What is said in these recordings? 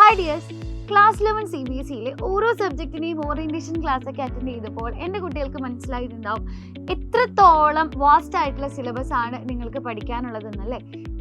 Hi dears, class 11 CBSEയിലെ ഓരോ സബ്ജക്റ്റിനെയും orientation class ഒക്കെ attend ചെയ്തപ്പോൾ എൻ്റെ കുട്ടികൾക്ക് മനസ്സിലായിട്ടുണ്ടാവും എത്രത്തോളം വാസ്റ്റ് ആയിട്ടുള്ള സിലബസ് ആണ് നിങ്ങൾക്ക് പഠിക്കാനുള്ളതെന്നല്ലേ.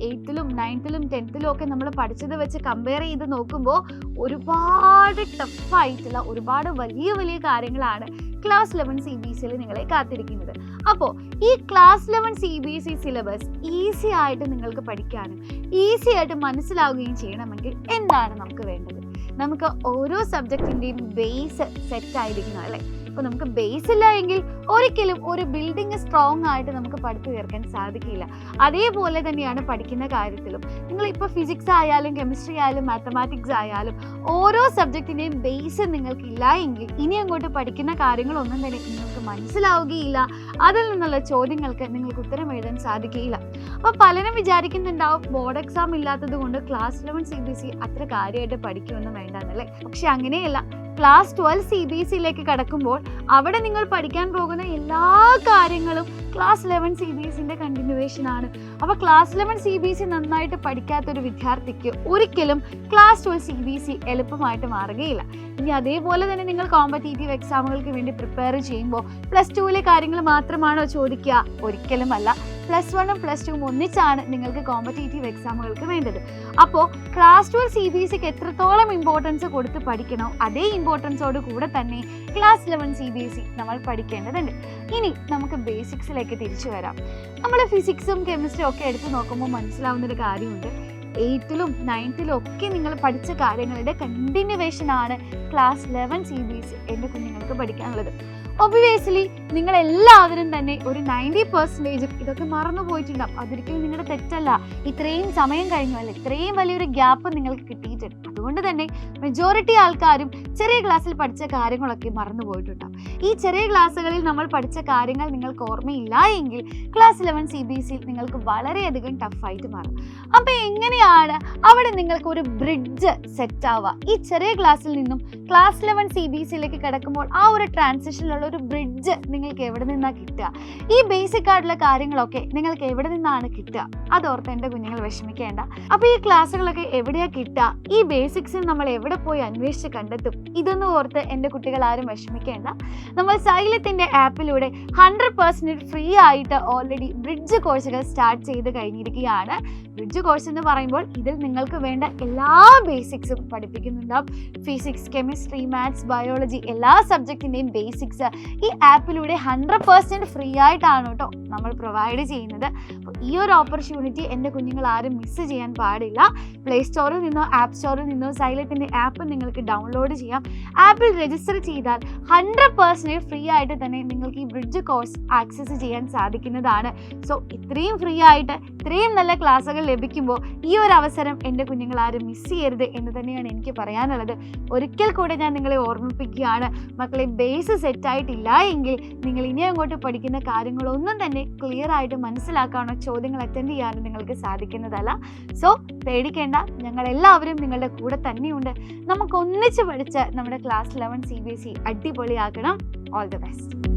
8th, 9th, 10th ഒക്കെ നമ്മൾ പഠിച്ചത് വെച്ച് കമ്പയർ ചെയ്ത് നോക്കുമ്പോൾ ഒരുപാട് ടഫായിട്ടുള്ള ഒരുപാട് വലിയ വലിയ കാര്യങ്ങളാണ് ക്ലാസ് 11 CBSEയിൽ നിങ്ങളെ കാത്തിരിക്കുന്നത്. അപ്പോൾ ഈ ക്ലാസ് 11 CBSE സിലബസ് ഈസി ആയിട്ട് നിങ്ങൾക്ക് പഠിക്കാനും ഈസി ആയിട്ട് മനസ്സിലാവുകയും ചെയ്യണമെങ്കിൽ എന്താണ് നമുക്ക് വേണ്ടത്? നമുക്ക് ഓരോ സബ്ജക്റ്റിൻ്റെയും ബേസ് സെറ്റ് ആയിരിക്കണം അല്ലേ. അപ്പോൾ നമുക്ക് ബേസ് ഇല്ല എങ്കിൽ ഒരിക്കലും ഒരു ബിൽഡിംഗ് സ്ട്രോങ് ആയിട്ട് നമുക്ക് പഠിച്ചു തീർക്കാൻ സാധിക്കില്ല. അതേപോലെ തന്നെയാണ് പഠിക്കുന്ന കാര്യത്തിലും. നിങ്ങളിപ്പോൾ ഫിസിക്സ് ആയാലും കെമിസ്ട്രി ആയാലും മാത്തമാറ്റിക്സ് ആയാലും ഓരോ സബ്ജക്റ്റിൻ്റെയും ബേസ് നിങ്ങൾക്കില്ല എങ്കിൽ ഇനി അങ്ങോട്ട് പഠിക്കുന്ന കാര്യങ്ങളൊന്നും തന്നെ നിങ്ങൾക്ക് മനസ്സിലാവുകയില്ല. അതിൽ നിന്നുള്ള ചോദ്യങ്ങൾക്ക് നിങ്ങൾക്ക് ഉത്തരം എഴുതാൻ സാധിക്കുകയില്ല. അപ്പോൾ പലരും വിചാരിക്കുന്നുണ്ടാവും ബോർഡ് എക്സാം ഇല്ലാത്തത് കൊണ്ട് ക്ലാസ് 11 CBSE അത്ര കാര്യമായിട്ട് പഠിക്കുമെന്ന് വേണ്ടെന്നല്ലേ. പക്ഷെ അങ്ങനെയല്ല. ക്ലാസ് 12 CBSEയിലേക്ക് കടക്കുമ്പോൾ അവിടെ നിങ്ങൾ പഠിക്കാൻ പോകുന്ന എല്ലാ കാര്യങ്ങളും ക്ലാസ് 11 CBSEന്റെ കണ്ടിന്യൂവേഷൻ ആണ്. അപ്പോൾ ക്ലാസ് 11 CBSE നന്നായിട്ട് പഠിക്കാത്തൊരു വിദ്യാർത്ഥിക്ക് ഒരിക്കലും ക്ലാസ് 12 CBSE എളുപ്പമായിട്ട് മാറുകയില്ല. ഇനി അതേപോലെ തന്നെ നിങ്ങൾ കോമ്പറ്റേറ്റീവ് എക്സാമുകൾക്ക് വേണ്ടി പ്രിപ്പയർ ചെയ്യുമ്പോൾ +2 കാര്യങ്ങൾ മാത്രമാണോ ചോദിക്കുക? ഒരിക്കലും അല്ല. +1ഉം +2ഉം ഒന്നിച്ചാണ് നിങ്ങൾക്ക് കോമ്പറ്റേറ്റീവ് എക്സാമുകൾക്ക് വേണ്ടത്. അപ്പോൾ ക്ലാസ് 12 CBSEക്ക് എത്രത്തോളം ഇമ്പോർട്ടൻസ് കൊടുത്ത് പഠിക്കണോ അതേ ഇമ്പോർട്ടൻസോട് കൂടെ തന്നെ ക്ലാസ് 11 CBSE നമ്മൾ പഠിക്കേണ്ടതുണ്ട്. ഇനി നമുക്ക് ബേസിക്സിലേക്ക് തിരിച്ചു വരാം. നമ്മൾ ഫിസിക്സും കെമിസ്ട്രിയും ഒക്കെ എടുത്ത് നോക്കുമ്പോൾ മനസ്സിലാവുന്നൊരു കാര്യമുണ്ട്. 8th, 9th ഒക്കെ നിങ്ങൾ പഠിച്ച കാര്യങ്ങളുടെ കണ്ടിന്യൂവേഷൻ ആണ് ക്ലാസ് 11 CBSE എൻ്റെ കുഞ്ഞുങ്ങൾക്ക് പഠിക്കാനുള്ളത്. ഒബ്വിയസ്ലി നിങ്ങൾ എല്ലാവരും തന്നെ ഒരു 90% ഇതൊക്കെ മറന്നു പോയിട്ടുണ്ടാവും. അതൊരിക്കലും നിങ്ങളുടെ തെറ്റല്ല. ഇത്രയും സമയം കഴിഞ്ഞു അല്ലേ, ഇത്രയും വലിയൊരു ഗ്യാപ്പ് നിങ്ങൾക്ക് കിട്ടിയിട്ടുണ്ട്. അതുകൊണ്ട് തന്നെ മെജോറിറ്റി ആൾക്കാരും ചെറിയ ക്ലാസ്സിൽ പഠിച്ച കാര്യങ്ങളൊക്കെ മറന്നു പോയിട്ടുണ്ടാവും. ഈ ചെറിയ ക്ലാസ്സുകളിൽ നമ്മൾ പഠിച്ച കാര്യങ്ങൾ നിങ്ങൾക്ക് ഓർമ്മയില്ല എങ്കിൽ ക്ലാസ് 11 CBSE നിങ്ങൾക്ക് വളരെയധികം ടഫായിട്ട് മാറും. അപ്പോൾ എങ്ങനെയാണ് അവിടെ നിങ്ങൾക്ക് ഒരു ബ്രിഡ്ജ് സെറ്റ് ആവുക? ഈ ചെറിയ ക്ലാസ്സിൽ നിന്നും ക്ലാസ് 11 CBSEയിലേക്ക് കിടക്കുമ്പോൾ ആ ഒരു ട്രാൻസിഷനിലുള്ള ഒരു ബ്രിഡ്ജ് നിങ്ങൾക്ക് എവിടെ നിന്നാണ് കിട്ടുക? ഈ ബേസിക് ആയിട്ടുള്ള കാര്യങ്ങളൊക്കെ നിങ്ങൾക്ക് എവിടെ നിന്നാണ് കിട്ടുക? അതോർത്ത് എൻ്റെ കുഞ്ഞുങ്ങൾ വിഷമിക്കേണ്ട. അപ്പോൾ ഈ ക്ലാസ്സുകളൊക്കെ എവിടെയാണ് കിട്ടുക? ഈ ബേസിക്സിൽ നമ്മൾ എവിടെ പോയി അന്വേഷിച്ച് കണ്ടെത്തും? ഇതൊന്നും ഓർത്ത് എൻ്റെ കുട്ടികൾ ആരും വിഷമിക്കേണ്ട. നമ്മൾ സൈലത്തിൻ്റെ ആപ്പിലൂടെ 100% ഫ്രീ ആയിട്ട് ഓൾറെഡി ബ്രിഡ്ജ് കോഴ്സുകൾ സ്റ്റാർട്ട് ചെയ്ത് കഴിഞ്ഞിരിക്കുകയാണ്. ബ്രിഡ്ജ് കോഴ്സ് എന്ന് പറയുമ്പോൾ ഇതിൽ നിങ്ങൾക്ക് വേണ്ട എല്ലാ ബേസിക്സും പഠിപ്പിക്കുന്നുണ്ടാവും. ഫിസിക്സ്, കെമിസ്ട്രി, മാത്സ്, ബയോളജി എല്ലാ സബ്ജക്റ്റിൻ്റെയും ബേസിക്സ് ഈ ആപ്പിലൂടെ 100% ഫ്രീ ആയിട്ടാണ് കേട്ടോ നമ്മൾ പ്രൊവൈഡ് ചെയ്യുന്നത്. അപ്പോൾ ഈ ഒരു ഓപ്പർച്യൂണിറ്റി എൻ്റെ കുഞ്ഞുങ്ങൾ ആരും മിസ് ചെയ്യാൻ പാടില്ല. പ്ലേ സ്റ്റോറിൽ നിന്നോ ആപ്പ് സ്റ്റോറിൽ നിന്നോ സൈലത്തിൻ്റെ ആപ്പ് നിങ്ങൾക്ക് ഡൗൺലോഡ് ചെയ്യാം. ആപ്പിൽ രജിസ്റ്റർ ചെയ്താൽ 100% ഫ്രീ ആയിട്ട് തന്നെ നിങ്ങൾക്ക് ഈ ബ്രിഡ്ജ് കോഴ്സ് ആക്സസ് ചെയ്യാൻ സാധിക്കുന്നതാണ്. സോ ഇത്രയും ഫ്രീ ആയിട്ട് ഇത്രയും നല്ല ക്ലാസ്സുകൾ ലഭിക്കുമ്പോൾ ഈ ഒരു അവസരം എൻ്റെ കുഞ്ഞുങ്ങൾ ആരും മിസ് ചെയ്യരുത് എന്ന് തന്നെയാണ് എനിക്ക് പറയാനുള്ളത്. ഒരിക്കൽ കൂടെ ഞാൻ നിങ്ങളെ ഓർമ്മിപ്പിക്കുകയാണ്, മക്കളെ ബേസ് സെറ്റായിട്ടില്ല എങ്കിൽ നിങ്ങൾ ഇനി അങ്ങോട്ട് പഠിക്കുന്ന കാര്യങ്ങളൊന്നും തന്നെ ക്ലിയർ ആയിട്ട് മനസ്സിലാക്കാനോ ചോദ്യങ്ങൾ അറ്റൻഡ് ചെയ്യാനോ നിങ്ങൾക്ക് സാധിക്കുന്നതല്ല. സോ പേടിക്കേണ്ട, ഞങ്ങളെല്ലാവരും നിങ്ങളുടെ കൂടെ തന്നെയുണ്ട്. നമുക്ക് ഒന്നിച്ച് പഠിച്ച് നമ്മുടെ ക്ലാസ് 11 CBSE അടിപൊളിയാക്കണം. All the best.